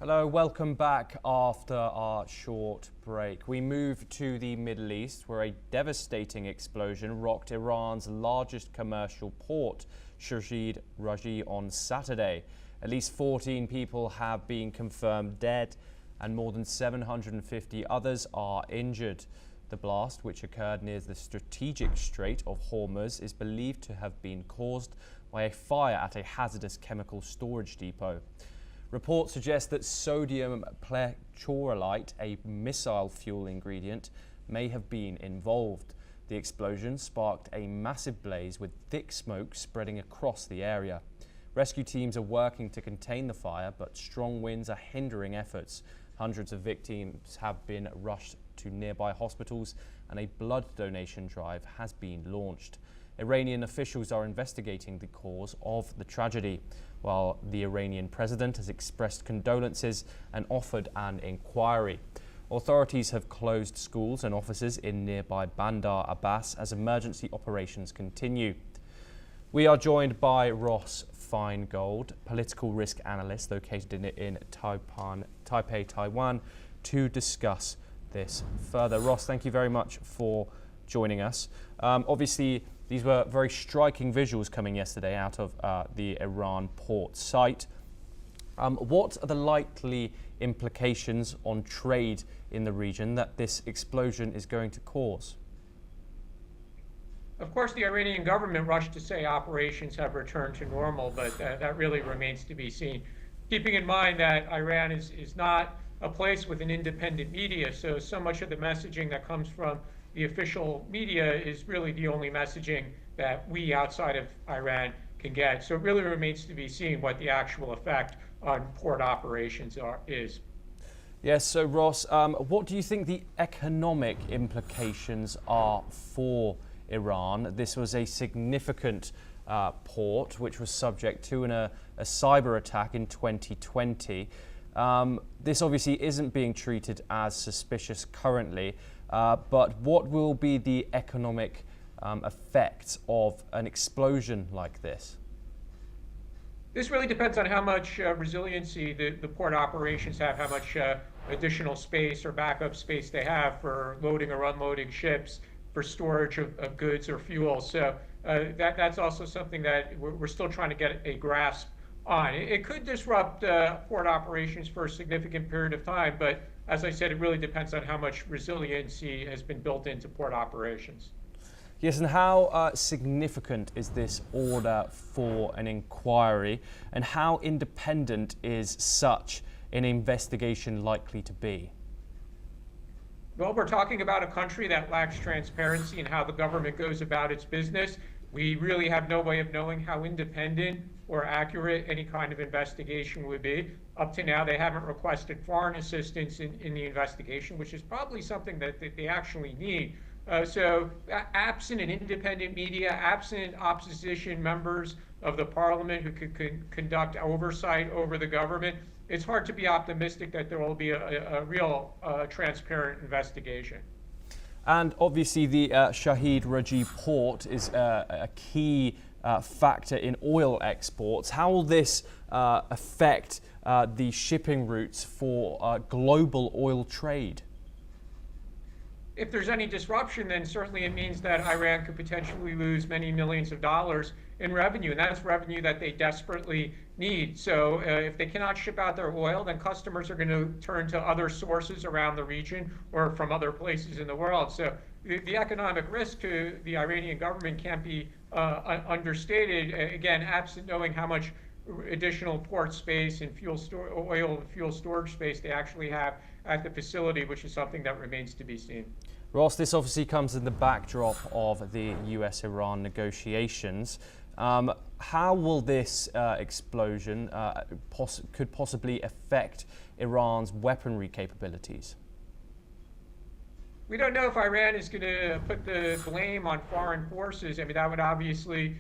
Hello, welcome back after our short break. We move to the Middle East, where a devastating explosion rocked Iran's largest commercial port, Shahid, Rajaee, on Saturday. At least 14 people have been confirmed dead and more than 750 others are injured. The blast, which occurred near the strategic Strait of Hormuz, is believed to have been caused by a fire at a hazardous chemical storage depot. Reports suggest that sodium perchlorate, a missile fuel ingredient, may have been involved. The explosion sparked a massive blaze with thick smoke spreading across the area. Rescue teams are working to contain the fire, but strong winds are hindering efforts. Hundreds of victims have been rushed to nearby hospitals and a blood donation drive has been launched. Iranian officials are investigating the cause of the tragedy, while the Iranian president has expressed condolences and offered an inquiry. Authorities have closed schools and offices in nearby Bandar Abbas as emergency operations continue. We are joined by Ross Feingold, political risk analyst located in Taipei, Taiwan, to discuss this further. Ross, thank you very much for joining us. Obviously, these were very striking visuals coming yesterday out of the Iran port site. What are the likely implications on trade in the region that this explosion is going to cause? Of course, the Iranian government rushed to say operations have returned to normal, but that really remains to be seen. Keeping in mind that Iran is not a place with an independent media, so much of the messaging that comes from the official media is really the only messaging that we outside of Iran can get. So it really remains to be seen what the actual effect on port operations is. Yes, so Ross, what do you think the economic implications are for Iran? This was a significant port which was subject to a cyber attack in 2020. This obviously isn't being treated as suspicious currently, but what will be the economic effects of an explosion like this? This really depends on how much resiliency the port operations have, how much additional space or backup space they have for loading or unloading ships, for storage of goods or fuel. So that's also something that we're still trying to get a grasp on. It could disrupt port operations for a significant period of time, but as I said, it really depends on how much resiliency has been built into port operations. Yes, and how significant is this order for an inquiry, and how independent is such an investigation likely to be? Well, we're talking about a country that lacks transparency in how the government goes about its business. We really have no way of knowing how independent or accurate any kind of investigation would be. Up to now, they haven't requested foreign assistance in the investigation, which is probably something that they actually need. So absent an independent media, absent opposition members of the parliament who could conduct oversight over the government, it's hard to be optimistic that there will be a real transparent investigation. And obviously the Shahid Rajaee port is a key factor in oil exports. How will this affect the shipping routes for global oil trade? If there's any disruption, then certainly it means that Iran could potentially lose many millions of dollars in revenue, and that's revenue that they desperately need. So if they cannot ship out their oil, then customers are going to turn to other sources around the region or from other places in the world. So the economic risk to the Iranian government can't be understated, again, absent knowing how much additional port space and oil and fuel storage space they actually have at the facility, which is something that remains to be seen. Ross, this obviously comes in the backdrop of the US-Iran negotiations. How will this explosion could possibly affect Iran's weaponry capabilities? We don't know if Iran is going to put the blame on foreign forces. I mean, that would obviously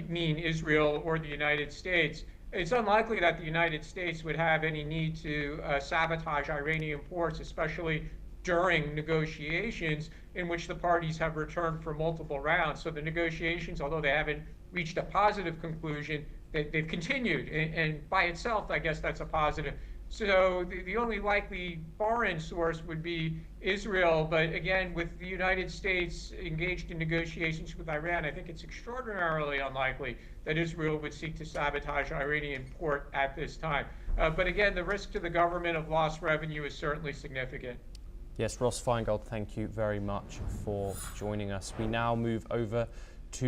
mean Israel or the United States. It's unlikely that the United States would have any need to sabotage Iranian ports, especially during negotiations in which the parties have returned for multiple rounds. So the negotiations, although they haven't reached a positive conclusion, they've continued. And by itself, I guess that's a positive. So the only likely foreign source would be Israel. But again, with the United States engaged in negotiations with Iran, I think it's extraordinarily unlikely that Israel would seek to sabotage an Iranian port at this time. But again, the risk to the government of lost revenue is certainly significant. Yes, Ross Feingold, thank you very much for joining us. We now move over to